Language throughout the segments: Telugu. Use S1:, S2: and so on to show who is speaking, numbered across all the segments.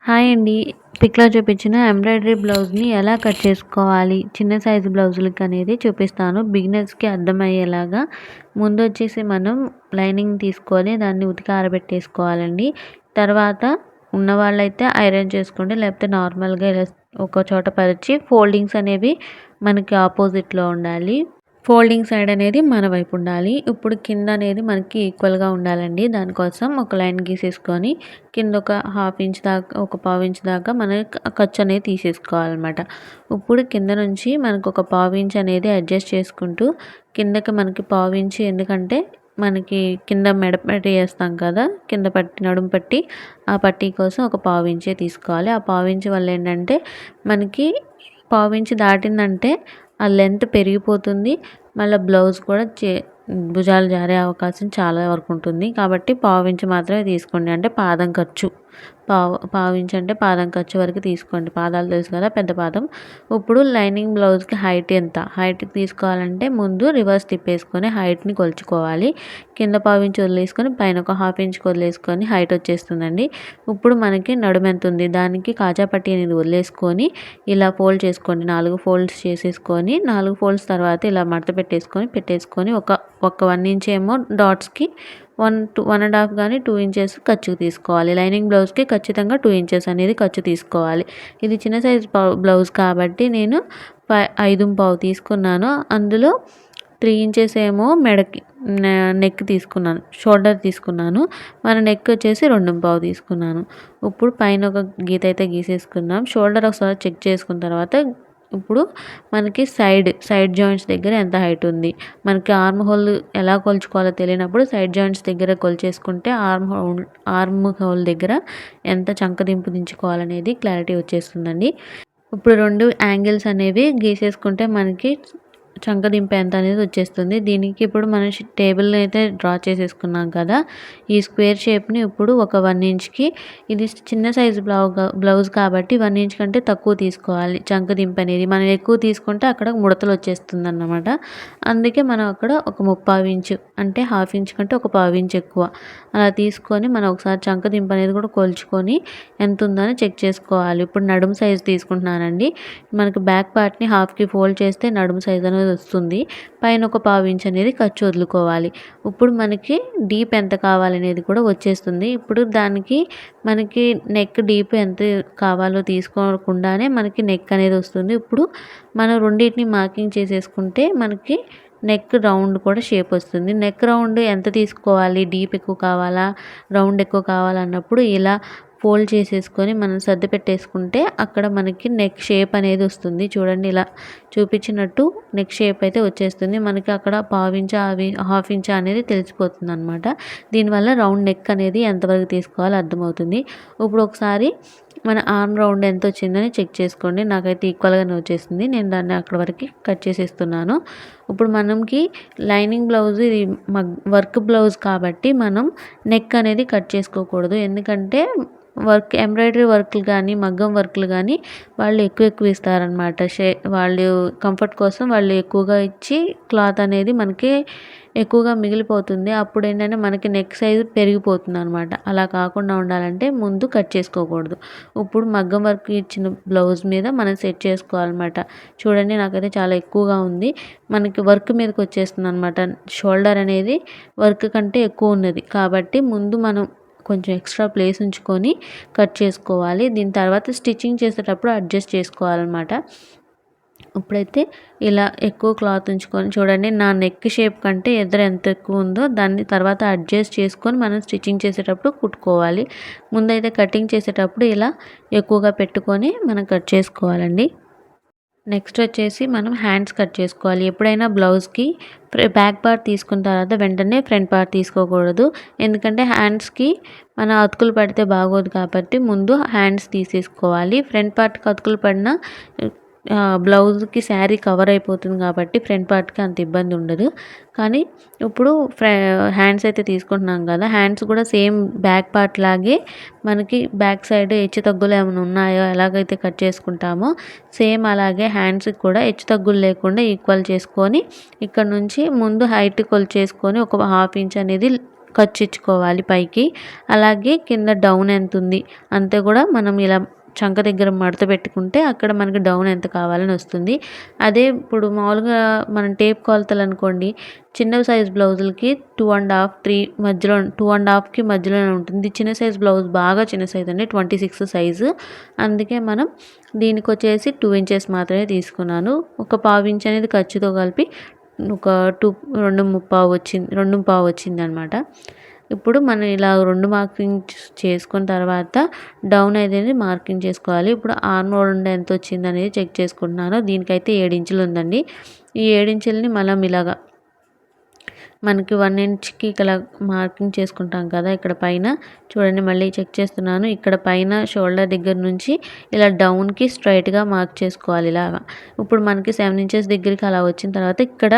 S1: హాయ్ అండి. పిక్‌లో చూపించిన ఎంబ్రాయిడరీ బ్లౌజ్‌ని ఎలా కట్ చేసుకోవాలి, చిన్న సైజు బ్లౌజులకి అనేది చూపిస్తాను. బిగినర్స్‌కి అర్థమయ్యేలాగా. ముందొచ్చేసి మనం లైనింగ్ తీసుకొని దాన్ని ఉతికి ఆరబెట్టేసుకోవాలండి. తర్వాత ఉన్నవాళ్ళైతే ఐరన్ చేసుకోండి. లేకపోతే నార్మల్‌గా ఇలా ఒక చోట పరిచి ఫోల్డింగ్స్ అనేవి మనకి ఆపోజిట్‌లో ఉండాలి. ఫోల్డింగ్ సైడ్ అనేది మన వైపు ఉండాలి. ఇప్పుడు కింద అనేది మనకి ఈక్వల్‌గా ఉండాలండి. దానికోసం ఒక లైన్ గీసేసుకొని కింద ఒక హాఫ్ ఇంచ్ దాకా, ఒక పావు ఇంచ్ దాకా మన ఖర్చు అనేది తీసేసుకోవాలన్నమాట. ఇప్పుడు కింద నుంచి మనకు ఒక పావు ఇంచ్ అనేది అడ్జస్ట్ చేసుకుంటూ కిందకి మనకి పావు ఇంచ్, ఎందుకంటే మనకి కింద మెడ పట్టి వేస్తాం కదా, కింద పట్టి నడుము పట్టి, ఆ పట్టీ కోసం ఒక పావు ఇంచే తీసుకోవాలి. ఆ పావు ఇంచ్ వల్ల ఏంటంటే మనకి పావు ఇంచ్ దాటిందంటే ఆ లెంత్ పెరిగిపోతుంది. మళ్ళీ బ్లౌజ్ కూడా భుజాలు జారే అవకాశం చాలా వరకు ఉంటుంది. కాబట్టి పావించి మాత్రమే తీసుకోండి. అంటే పాదం ఖర్చు పావించి అంటే పాదం ఖర్చు వరకు తీసుకోండి. పాదాలు తెలుసు కదా, పెద్ద పాదం. ఇప్పుడు లైనింగ్ బ్లౌజ్కి హైట్ ఎంత, హైట్ తీసుకోవాలంటే ముందు రివర్స్ తిప్పేసుకొని హైట్ని కొలుచుకోవాలి. కింద పావించి వదిలేసుకొని పైన ఒక హాఫ్ ఇంచ్ వదిలేసుకొని హైట్ వచ్చేస్తుందండి. ఇప్పుడు మనకి నడుము ఎంత ఉంది, దానికి కాజా పట్టీ అనేది వదిలేసుకొని ఇలా ఫోల్డ్ చేసుకోండి. 4 ఫోల్డ్స్ చేసేసుకొని 4 ఫోల్డ్స్ తర్వాత ఇలా మడత పెట్టేసుకొని ఒక 1 ఇంచ్ ఏమో డాట్స్కి 1.5 కానీ 2 ఇంచెస్ ఖర్చుకు తీసుకోవాలి. లైనింగ్ బ్లౌజ్కి ఖచ్చితంగా 2 ఇంచెస్ అనేది ఖర్చు తీసుకోవాలి. ఇది చిన్న సైజ్ బ్లౌజ్ కాబట్టి నేను 5.25 తీసుకున్నాను. అందులో 3 ఇంచెస్ ఏమో మెడకి నెక్ తీసుకున్నాను, షోల్డర్ తీసుకున్నాను. మన నెక్ వచ్చేసి 2.25 తీసుకున్నాను. ఇప్పుడు పైన ఒక గీత అయితే గీసేసుకున్నాం. షోల్డర్ ఒకసారి చెక్ చేసుకున్న తర్వాత ఇప్పుడు మనకి సైడ్ జాయింట్స్ దగ్గర ఎంత హైట్ ఉంది, మనకి ఆర్మ్ హోల్ ఎలా కొలుచుకోవాలో తెలియనప్పుడు సైడ్ జాయింట్స్ దగ్గర కొలిచేసుకుంటే ఆర్మ్ హోల్ దగ్గర ఎంత చంకదింపు దించుకోవాలనేది క్లారిటీ వచ్చేస్తుందండి. ఇప్పుడు 2 యాంగిల్స్ అనేవి గీసేసుకుంటే మనకి చంకదింపు ఎంత అనేది వచ్చేస్తుంది. దీనికి ఇప్పుడు మనం టేబుల్ని అయితే డ్రా చేసేసుకున్నాం కదా, ఈ స్క్వేర్ షేప్ని ఇప్పుడు ఒక 1 ఇంచ్కి, ఇది చిన్న సైజు బ్లౌజ్ కాబట్టి 1 ఇంచ్ కంటే తక్కువ తీసుకోవాలి. చంకదింపు అనేది మనం ఎక్కువ తీసుకుంటే అక్కడ ముడతలు వచ్చేస్తుంది అన్నమాట. అందుకే మనం అక్కడ ఒక 3/4 ఇంచు, అంటే హాఫ్ ఇంచ్ కంటే ఒక పావు ఇంచ్ ఎక్కువ అలా తీసుకొని మనం ఒకసారి చంకదింపు అనేది కూడా కొలుచుకొని ఎంత ఉందని చెక్ చేసుకోవాలి. ఇప్పుడు నడుము సైజు తీసుకుంటున్నానండి. మనకి బ్యాక్ పార్ట్ని హాఫ్కి ఫోల్డ్ చేస్తే నడుము సైజ్ అనేది వస్తుంది. పైన ఒక పావు ఇంచ్ అనేది ఖర్చు వదులుకోవాలి. ఇప్పుడు మనకి డీప్ ఎంత కావాలనేది కూడా వచ్చేస్తుంది. ఇప్పుడు దానికి మనకి నెక్ డీప్ ఎంత కావాలో తీసుకోకుండానే మనకి నెక్ అనేది వస్తుంది. ఇప్పుడు మనం రెండింటిని మార్కింగ్ చేసేసుకుంటే మనకి నెక్ రౌండ్ కూడా షేప్ వస్తుంది. నెక్ రౌండ్ ఎంత తీసుకోవాలి, డీప్ ఎక్కువ కావాలా, రౌండ్ ఎక్కువ కావాలన్నప్పుడు ఇలా ఫోల్డ్ చేసేసుకొని మనం సర్ది పెట్టేసుకుంటే అక్కడ మనకి నెక్ షేప్ అనేది వస్తుంది. చూడండి, ఇలా చూపించినట్టు నెక్ షేప్ అయితే వచ్చేస్తుంది. మనకి అక్కడ పావించా హాఫ్ ఇంచా అనేది తెలిసిపోతుంది అనమాట. దీనివల్ల రౌండ్ నెక్ అనేది ఎంతవరకు తీసుకోవాలో అర్థమవుతుంది. ఇప్పుడు ఒకసారి మన ఆర్మ్ రౌండ్ ఎంత వచ్చిందని చెక్ చేసుకోండి. నాకైతే ఈక్వల్గానే వచ్చేసింది. నేను దాన్ని అక్కడ వరకు కట్ చేసేస్తున్నాను. ఇప్పుడు మనకి లైనింగ్ బ్లౌజ్ ఇది వర్క్ బ్లౌజ్ కాబట్టి మనం నెక్ అనేది కట్ చేసుకోకూడదు. ఎందుకంటే ఎంబ్రాయిడరీ వర్క్లు కానీ మగ్గం వర్క్లు కానీ వాళ్ళు ఎక్కువ ఇస్తారనమాట. వాళ్ళు కంఫర్ట్ కోసం వాళ్ళు ఎక్కువగా ఇచ్చి క్లాత్ అనేది మనకి ఎక్కువగా మిగిలిపోతుంది. అప్పుడు ఏంటంటే మనకి నెక్ సైజు పెరిగిపోతుంది అనమాట. అలా కాకుండా ఉండాలంటే ముందు కట్ చేసుకోకూడదు. ఇప్పుడు మగ్గం వర్క్ ఇచ్చిన బ్లౌజ్ మీద మనం సెట్ చేసుకోవాలన్నమాట. చూడండి, నాకైతే చాలా ఎక్కువగా ఉంది. మనకి వర్క్ మీదకి వచ్చేస్తుంది అనమాట. షోల్డర్ అనేది వర్క్ కంటే ఎక్కువ ఉన్నది కాబట్టి ముందు మనం కొంచెం ఎక్స్ట్రా ప్లేస్ ఉంచుకొని కట్ చేసుకోవాలి. దీని తర్వాత స్టిచ్చింగ్ చేసేటప్పుడు అడ్జస్ట్ చేసుకోవాలన్నమాట. ఇప్పుడైతే ఇలా ఎక్కువ క్లాత్ ఉంచుకొని చూడండి, నా నెక్ షేప్ కంటే ఎదురు ఎంత ఎక్కువ ఉందో దాన్ని తర్వాత అడ్జస్ట్ చేసుకొని మనం స్టిచ్చింగ్ చేసేటప్పుడు కుట్టుకోవాలి. ముందైతే కటింగ్ చేసేటప్పుడు ఇలా ఎక్కువగా పెట్టుకొని మనం కట్ చేసుకోవాలండి. నెక్స్ట్ వచ్చేసి మనం హ్యాండ్స్ కట్ చేసుకోవాలి. ఎప్పుడైనా బ్లౌజ్కి బ్యాక్ పార్ట్ తీసుకున్న తర్వాత వెంటనే ఫ్రంట్ పార్ట్ తీసుకోకూడదు. ఎందుకంటే హ్యాండ్స్కి మన అతుకులు పడితే బాగోదు కాబట్టి ముందు హ్యాండ్స్ తీసేసుకోవాలి. ఫ్రంట్ పార్ట్కి అతుకులు పడిన బ్లౌజ్కి శారీ కవర్ అయిపోతుంది కాబట్టి ఫ్రంట్ పార్ట్కి అంత ఇబ్బంది ఉండదు. కానీ ఇప్పుడు హ్యాండ్స్ అయితే తీసుకుంటున్నాం కదా, హ్యాండ్స్ కూడా సేమ్ బ్యాక్ పార్ట్ లాగే మనకి బ్యాక్ సైడ్ హెచ్చు తగ్గులు ఏమైనా ఉన్నాయో ఎలాగైతే కట్ చేసుకుంటామో సేమ్ అలాగే హ్యాండ్స్కి కూడా హెచ్చు తగ్గులు లేకుండా ఈక్వల్ చేసుకొని ఇక్కడ నుంచి ముందు హైట్ కొలిచేసుకొని ఒక హాఫ్ ఇంచ్ అనేది ఖర్చు ఇచ్చుకోవాలి పైకి. అలాగే కింద డౌన్ ఎంత ఉంది అంతే కూడా మనం ఇలా చంక దగ్గర మడత పెట్టుకుంటే అక్కడ మనకి డౌన్ ఎంత కావాలని వస్తుంది. అదే ఇప్పుడు మామూలుగా మనం టేప్ కొలతలు అనుకోండి, చిన్న సైజ్ బ్లౌజులకి 2.5, 3 మధ్యలో 2.5కి మధ్యలోనే ఉంటుంది. చిన్న సైజ్ బ్లౌజ్ బాగా చిన్న సైజ్ అండి, 26 సైజు. అందుకే మనం దీనికి వచ్చేసి 2 ఇంచెస్ మాత్రమే తీసుకున్నాను. ఒక పావు ఇంచ్ అనేది ఖర్చుతో కలిపి ఒక 2.25 వచ్చిందనమాట. ఇప్పుడు మనం ఇలా 2 మార్కింగ్ చేసుకున్న తర్వాత డౌన్ అనేది మార్కింగ్ చేసుకోవాలి. ఇప్పుడు ఆర్మ్ రౌండ్ ఎంత వచ్చిందనేది చెక్ చేసుకుంటున్నాను. దీనికైతే 7 ఇంచులు ఉందండి. ఈ 7 ఇంచులని మనం ఇలాగా మనకి 1 ఇంచ్‌కి ఇక్కడ మార్కింగ్ చేసుకుంటాం కదా, ఇక్కడ పైన చూడండి మళ్ళీ చెక్ చేస్తున్నాను. ఇక్కడ పైన షోల్డర్ దగ్గర నుంచి ఇలా డౌన్‌కి స్ట్రెయిట్‌గా మార్క్ చేసుకోవాలి ఇలాగా. ఇప్పుడు మనకి 7 ఇంచెస్ దగ్గరికి అలా వచ్చిన తర్వాత ఇక్కడ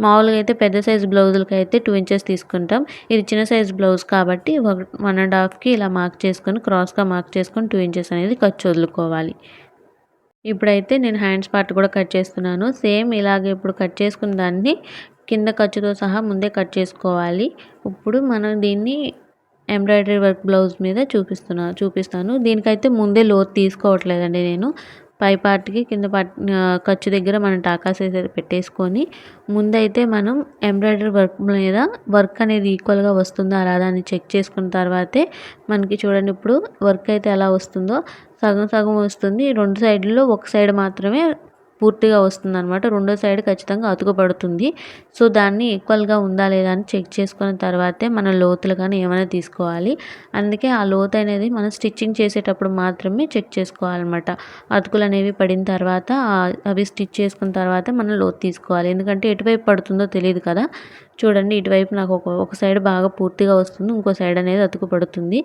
S1: మామూలుగా అయితే పెద్ద సైజ్ బ్లౌజులకైతే 2 ఇంచెస్ తీసుకుంటాం. ఇది చిన్న సైజ్ బ్లౌజ్ కాబట్టి 1.5కి ఇలా మార్క్ చేసుకొని క్రాస్‌గా మార్క్ చేసుకొని 2 ఇంచెస్ అనేది ఖర్చు వదులుకోవాలి. ఇప్పుడైతే నేను హ్యాండ్స్ పార్ట్ కూడా కట్ చేస్తున్నాను. సేమ్ ఇలాగే ఇప్పుడు కట్ చేసుకున్న దాన్ని కింద ఖర్చుతో సహా ముందే కట్ చేసుకోవాలి. ఇప్పుడు మనం దీన్ని ఎంబ్రాయిడరీ వర్క్ బ్లౌజ్ మీద చూపిస్తాను. దీనికైతే ముందే లోతు తీసుకోవట్లేదండి నేను. పై పార్ట్‌కి కింద పార్ట్ ఖర్చు దగ్గర మనం టాకాస్ పెట్టేసుకొని ముందైతే మనం ఎంబ్రాయిడరీ వర్క్ మీద వర్క్ అనేది ఈక్వల్‌గా వస్తుందా రాదా అని చెక్ చేసుకున్న తర్వాతే మనకి చూడండి ఇప్పుడు వర్క్ అయితే ఎలా వస్తుందో సగం సగం వస్తుంది. 2 సైడ్‌లో ఒక సైడ్ మాత్రమే పూర్తిగా వస్తుందనమాట. రెండో సైడ్ ఖచ్చితంగా అతుకు పడుతుంది. సో దాన్ని ఈక్వల్‌గా ఉందా లేదా అని చెక్ చేసుకున్న తర్వాతే మనం లోతులు కానీ ఏమైనా తీసుకోవాలి. అందుకే ఆ లోతు అనేది మనం స్టిచ్చింగ్ చేసేటప్పుడు మాత్రమే చెక్ చేసుకోవాలన్నమాట. అతుకులు అనేవి పడిన తర్వాత అవి స్టిచ్ చేసుకున్న తర్వాత మనం లోతు తీసుకోవాలి. ఎందుకంటే ఎటువైపు పడుతుందో తెలియదు కదా. చూడండి ఇటువైపు నాకు ఒక సైడ్ బాగా పూర్తిగా వస్తుంది, ఇంకో సైడ్ అనేది అతుకు పడుతుంది.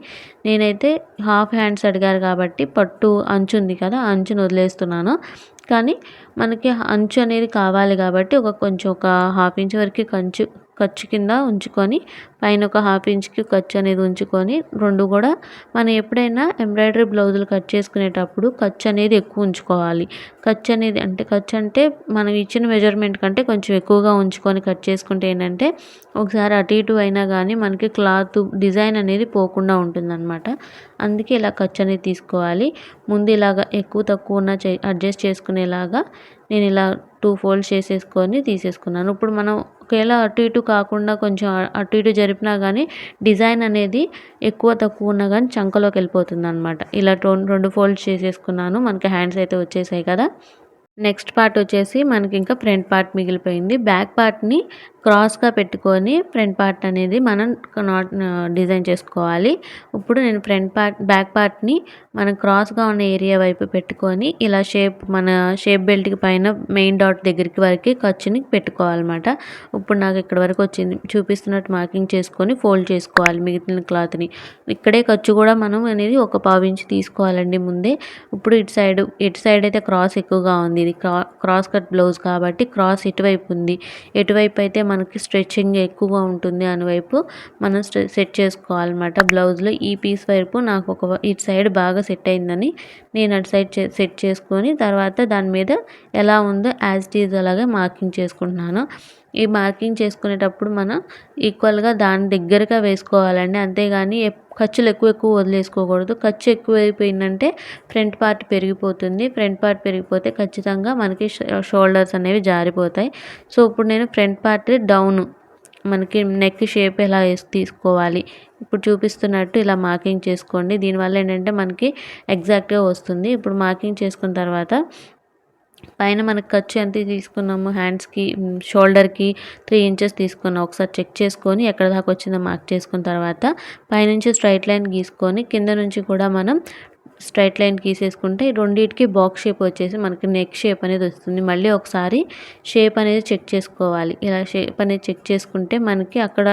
S1: నేనైతే హాఫ్ హ్యాండ్స్ అడిగారు కాబట్టి పట్టు అంచు ఉంది కదా, అంచుని వదిలేస్తున్నాను. కానీ మనకి అంచు అనేది కావాలి కాబట్టి కొంచెం ఒక హాఫ్ ఇంచ్ వరకు ఖర్చు కింద ఉంచుకొని పైన ఒక హాఫ్ ఇంచ్కి ఖర్చు అనేది ఉంచుకొని రెండు కూడా మనం ఎప్పుడైనా ఎంబ్రాయిడరీ బ్లౌజులు కట్ చేసుకునేటప్పుడు ఖర్చు అనేది ఎక్కువ ఉంచుకోవాలి. ఖర్చు అంటే మనం ఇచ్చిన మెజర్మెంట్ కంటే కొంచెం ఎక్కువగా ఉంచుకొని కట్ చేసుకుంటే ఏంటంటే ఒకసారి అటు ఇటు అయినా కానీ మనకి క్లాత్ డిజైన్ అనేది పోకుండా ఉంటుందన్నమాట. అందుకే ఇలా ఖర్చు అనేది తీసుకోవాలి. ముందు ఇలాగ ఎక్కువ తక్కువ ఉన్న అడ్జస్ట్ చేసుకునేలాగా నేను ఇలా 2 ఫోల్డ్స్ చేసేసుకొని తీసేసుకున్నాను. ఇప్పుడు మనం ఒకవేళ అటు ఇటు కాకుండా కొంచెం అటు ఇటు జరిపినా కానీ డిజైన్ అనేది ఎక్కువ తక్కువ ఉన్నా కానీ చంకలోకి వెళ్ళిపోతుందన్నమాట. ఇలా 2 ఫోల్డ్స్ చేసేసుకున్నాను. మనకి హ్యాండ్స్ అయితే వచ్చేసాయి కదా. నెక్స్ట్ పార్ట్ వచ్చేసి మనకి ఇంకా ఫ్రంట్ పార్ట్ మిగిలిపోయింది. బ్యాక్ పార్ట్ని క్రాస్గా పెట్టుకొని ఫ్రంట్ పార్ట్ అనేది మనం డిజైన్ చేసుకోవాలి. ఇప్పుడు నేను బ్యాక్ పార్ట్ని మనం క్రాస్గా ఉన్న ఏరియా వైపు పెట్టుకొని ఇలా మన షేప్ బెల్ట్కి పైన మెయిన్ డాట్ దగ్గరికి వరకు ఖర్చుని పెట్టుకోవాలన్నమాట. ఇప్పుడు నాకు ఇక్కడ వరకు వచ్చింది చూపిస్తున్నట్టు మార్కింగ్ చేసుకొని ఫోల్డ్ చేసుకోవాలి మిగిలిన క్లాత్ని. ఇక్కడే ఖర్చు కూడా మనం అనేది ఒక పావు ఇంచు తీసుకోవాలండి ముందే. ఇప్పుడు ఇటు సైడ్ అయితే క్రాస్ ఎక్కువగా ఉంది. ఇది క్రాస్ కట్ బ్లౌజ్ కాబట్టి క్రాస్ ఇటువైపు ఉంది. ఎటువైపు అయితే మనకి స్ట్రెచ్చింగ్ ఎక్కువగా ఉంటుంది అనువైపు మనం సెట్ చేసుకోవాలన్నమాట. బ్లౌజ్లో ఈ పీస్ వైపు నాకు ఇటు సైడ్ బాగా సెట్ అయిందని నేను అటు సైడ్ సెట్ చేసుకొని తర్వాత దాని మీద ఎలా ఉందో యాజ్ ఇట్ ఈజ్ అలాగే మార్కింగ్ చేసుకుంటున్నాను. ఈ మార్కింగ్ చేసుకునేటప్పుడు మనం ఈక్వల్గా దాని దగ్గరగా వేసుకోవాలండి. అంతేగాని ఖర్చులు ఎక్కువ వదిలేసుకోకూడదు. ఖర్చు ఎక్కువైపోయిందంటే ఫ్రంట్ పార్ట్ పెరిగిపోతుంది. ఫ్రంట్ పార్ట్ పెరిగిపోతే ఖచ్చితంగా మనకి షోల్డర్స్ అనేవి జారిపోతాయి. సో ఇప్పుడు నేను ఫ్రంట్ పార్ట్ డౌన్ మనకి నెక్ షేప్ ఎలా తీసుకోవాలి ఇప్పుడు చూపిస్తున్నట్టు ఇలా మార్కింగ్ చేసుకోండి. దీనివల్ల ఏంటంటే మనకి ఎగ్జాక్ట్గా వస్తుంది. ఇప్పుడు మార్కింగ్ చేసుకున్న తర్వాత పైన మనకు ఖర్చు ఎంత తీసుకున్నాము హ్యాండ్స్కి షోల్డర్కి 3 ఇంచెస్ తీసుకున్నాం. ఒకసారి చెక్ చేసుకొని ఎక్కడ దాకా వచ్చిందో మార్క్ చేసుకున్న తర్వాత పైనుంచి స్ట్రైట్ లైన్ గీసుకొని కింద నుంచి కూడా మనం స్ట్రైట్ లైన్ గీసేసుకుంటే రెండింటికి బాక్స్ షేప్ వచ్చేసి మనకి నెక్ షేప్ అనేది వస్తుంది. మళ్ళీ ఒకసారి షేప్ అనేది చెక్ చేసుకోవాలి. ఇలా షేప్ అనేది చెక్ చేసుకుంటే మనకి అక్కడ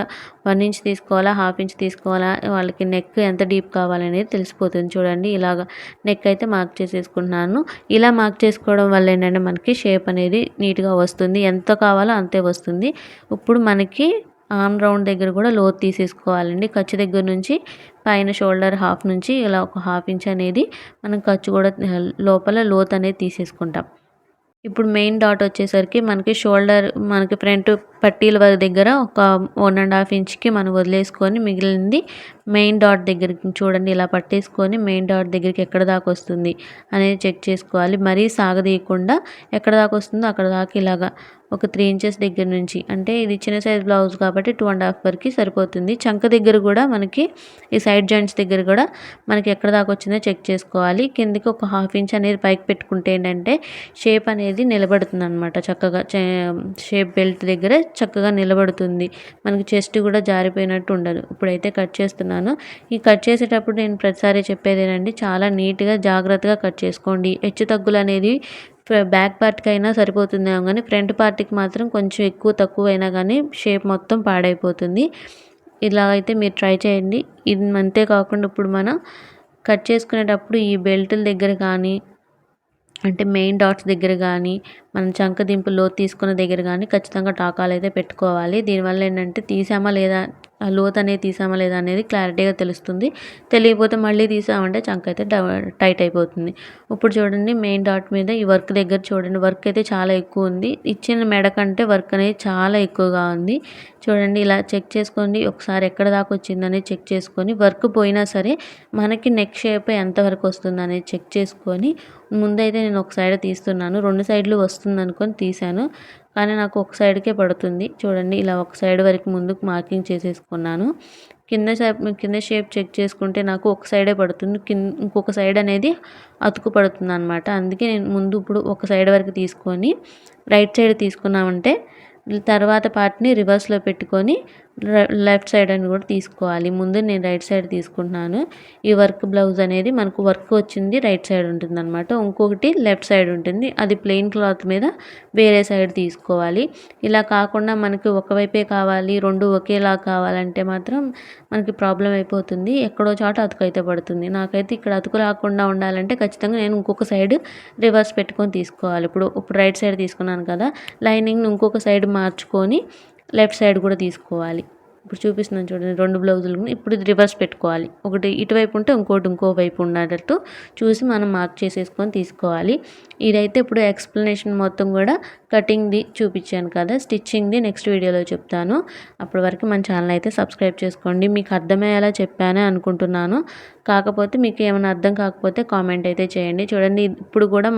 S1: 1 ఇంచ్ తీసుకోవాలా, హాఫ్ ఇంచ్ తీసుకోవాలా, వాళ్ళకి నెక్ ఎంత డీప్ కావాలనేది తెలిసిపోతుంది. చూడండి ఇలాగ నెక్ అయితే మార్క్ చేసేసుకుంటున్నాను. ఇలా మార్క్ చేసుకోవడం వల్ల ఏంటంటే మనకి షేప్ అనేది నీట్గా వస్తుంది. ఎంత కావాలో అంతే వస్తుంది. ఇప్పుడు మనకి ఆర్మ్ రౌండ్ దగ్గర కూడా లోతు తీసేసుకోవాలండి. ఖర్చు దగ్గర నుంచి పైన షోల్డర్ హాఫ్ నుంచి ఇలా ఒక హాఫ్ ఇంచ్ అనేది మనం ఖర్చు కూడా లోపల లోతు అనేది తీసేసుకుంటాం. ఇప్పుడు మెయిన్ డాట్ వచ్చేసరికి మనకి షోల్డర్ మనకి ఫ్రంట్ పట్టీల దగ్గర ఒక 1.5 ఇంచ్‌కి మనం వదిలేసుకొని మిగిలింది మెయిన్ డాట్ దగ్గరికి చూడండి ఇలా పట్టేసుకొని మెయిన్ డాట్ దగ్గరికి ఎక్కడ దాకా వస్తుంది అనేది చెక్ చేసుకోవాలి. మరీ సాగదీయకుండా ఎక్కడ దాకా వస్తుందో అక్కడ దాకా ఇలాగా ఒక 3 ఇంచెస్ దగ్గర నుంచి, అంటే ఇది చిన్న సైజ్ బ్లౌజ్ కాబట్టి 2.5 వరకు సరిపోతుంది. చంక దగ్గర కూడా మనకి ఈ సైడ్ జాయింట్స్ దగ్గర కూడా మనకి ఎక్కడ దాకా వచ్చిందో చెక్ చేసుకోవాలి. కిందకి ఒక 1/2 ఇంచ్ అనేది పైకి పెట్టుకుంటే ఏంటంటే షేప్ అనేది నిలబడుతుంది అనమాట. చక్కగా షేప్ బెల్ట్ దగ్గర చక్కగా నిలబడుతుంది. మనకి చెస్ట్ కూడా జారిపోయినట్టు ఉండదు. ఇప్పుడైతే కట్ చేస్తున్నాను. ఈ కట్ చేసేటప్పుడు నేను ప్రతిసారి చెప్పేది ఏంటంటే చాలా నీట్గా జాగ్రత్తగా కట్ చేసుకోండి. హెచ్చు తగ్గులు అనేది బ్యాక్ పార్ట్కి అయినా సరిపోతుందేమో కానీ ఫ్రంట్ పార్ట్కి మాత్రం కొంచెం ఎక్కువ తక్కువ అయినా కానీ షేప్ మొత్తం పాడైపోతుంది. ఇలా అయితే మీరు ట్రై చేయండి. ఇది అంతేకాకుండా ఇప్పుడు మనం కట్ చేసుకునేటప్పుడు ఈ బెల్టుల దగ్గర కానీ, అంటే మెయిన్ డాట్స్ దగ్గర కానీ, మనం చంక దింపు లోతు తీసుకున్న దగ్గర కానీ ఖచ్చితంగా టాకాలు అయితే పెట్టుకోవాలి. దీనివల్ల ఏంటంటే తీసామా లేదా, ఆ లోతు అనేది తీసామా లేదా అనేది క్లారిటీగా తెలుస్తుంది. తెలియకపోతే మళ్ళీ తీసామంటే చంక అయితే టైట్ అయిపోతుంది. ఇప్పుడు చూడండి మెయిన్ డాట్ మీద ఈ వర్క్ దగ్గర చూడండి, వర్క్ అయితే చాలా ఎక్కువ ఉంది. ఇచ్చిన మెడ కంటే వర్క్ అనేది చాలా ఎక్కువగా ఉంది. చూడండి ఇలా చెక్ చేసుకోండి. ఒకసారి ఎక్కడ దాకా వచ్చిందనేది చెక్ చేసుకొని, వర్క్ పోయినా సరే మనకి నెక్ షేప్ ఎంతవరకు వస్తుంది అనేది చెక్ చేసుకొని, ముందైతే నేను ఒక సైడ్ తీస్తున్నాను. 2 సైడ్లు వస్తుంది అనుకొని తీసాను, కానీ నాకు ఒక సైడ్కే పడుతుంది. చూడండి ఇలా ఒక సైడ్ వరకు ముందుకు మార్కింగ్ చేసేసుకున్నాను. కింద షేప్ చెక్ చేసుకుంటే నాకు ఒక సైడే పడుతుంది. ఇంకొక సైడ్ అనేది అతుకు పడుతుంది అనమాట. అందుకే నేను ముందు ఇప్పుడు ఒక సైడ్ వరకు తీసుకొని రైట్ సైడ్ తీసుకున్నామంటే తర్వాత పార్ట్ని రివర్స్లో పెట్టుకొని లెఫ్ట్ సైడ్ అని కూడా తీసుకోవాలి. ముందు నేను రైట్ సైడ్ తీసుకుంటున్నాను. ఈ వర్క్ బ్లౌజ్ అనేది మనకు వర్క్ వచ్చింది రైట్ సైడ్ ఉంటుంది అనమాట. ఇంకొకటి లెఫ్ట్ సైడ్ ఉంటుంది, అది ప్లెయిన్ క్లాత్ మీద వేరే సైడ్ తీసుకోవాలి. ఇలా కాకుండా మనకి ఒకవైపే కావాలి, రెండు ఒకేలా కావాలంటే మాత్రం మనకి ప్రాబ్లం అయిపోతుంది. ఎక్కడో చోట అతుకు అయితే పడుతుంది. నాకైతే ఇక్కడ అతుకు రాకుండా ఉండాలంటే ఖచ్చితంగా నేను ఇంకొక సైడ్ రివర్స్ పెట్టుకొని తీసుకోవాలి. ఇప్పుడు రైట్ సైడ్ తీసుకున్నాను కదా, లైనింగ్ ఇంకొక సైడ్ మార్చుకొని లెఫ్ట్ సైడ్ కూడా తీసుకోవాలి. ఇప్పుడు చూపిస్తున్నాను చూడండి 2 బ్లౌజులు. ఇప్పుడు ఇది రివర్స్ పెట్టుకోవాలి. ఒకటి ఇటువైపు ఉంటే ఇంకోటి ఇంకో వైపు ఉండేటట్టు చూసి మనం మార్క్ చేసేసుకొని తీసుకోవాలి. ఇదైతే ఇప్పుడు ఎక్స్ప్లెనేషన్ మొత్తం కూడా కటింగ్ది చూపించాను కదా, స్టిచ్చింగ్ది నెక్స్ట్ వీడియోలో చెప్తాను. అప్పటి వరకు మన ఛానల్ అయితే సబ్స్క్రైబ్ చేసుకోండి. మీకు అర్థమయ్యేలా చెప్పానే అనుకుంటున్నాను. కాకపోతే మీకు ఏమైనా అర్థం కాకపోతే కామెంట్ అయితే చేయండి. చూడండి ఇప్పుడు కూడా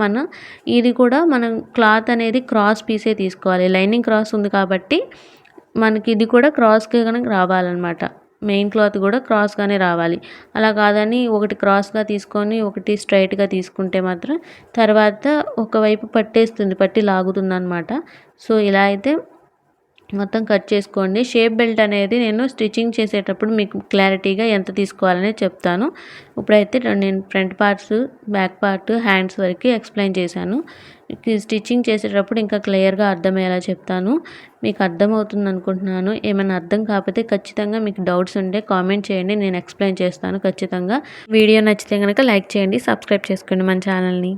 S1: ఇది కూడా మనం క్లాత్ అనేది క్రాస్ పీసే తీసుకోవాలి. లైనింగ్ క్రాస్ ఉంది కాబట్టి మనకి ఇది కూడా క్రాస్గా కనుక రావాలన్నమాట. మెయిన్ క్లాత్ కూడా క్రాస్గానే రావాలి. అలా కాదని ఒకటి క్రాస్గా తీసుకొని ఒకటి స్ట్రైట్గా తీసుకుంటే మాత్రం తర్వాత ఒకవైపు పట్టి లాగుతుంది అనమాట. సో ఇలా అయితే మొత్తం కట్ చేసుకోండి. షేప్ బెల్ట్ అనేది నేను స్టిచ్చింగ్ చేసేటప్పుడు మీకు క్లారిటీగా ఎంత తీసుకోవాలని చెప్తాను. ఇప్పుడైతే నేను front parts, back part, hands వరకు ఎక్స్ప్లెయిన్ చేశాను. స్టిచ్చింగ్ చేసేటప్పుడు ఇంకా క్లియర్గా అర్థమయ్యేలా చెప్తాను. మీకు అర్థమవుతుంది అనుకుంటున్నాను. ఏమైనా అర్థం కాకపోతే ఖచ్చితంగా మీకు డౌట్స్ ఉంటే కామెంట్ చేయండి, నేను ఎక్స్ప్లెయిన్ చేస్తాను ఖచ్చితంగా. వీడియో నచ్చితే కనుక లైక్ చేయండి, సబ్స్క్రైబ్ చేసుకోండి మన ఛానల్ని.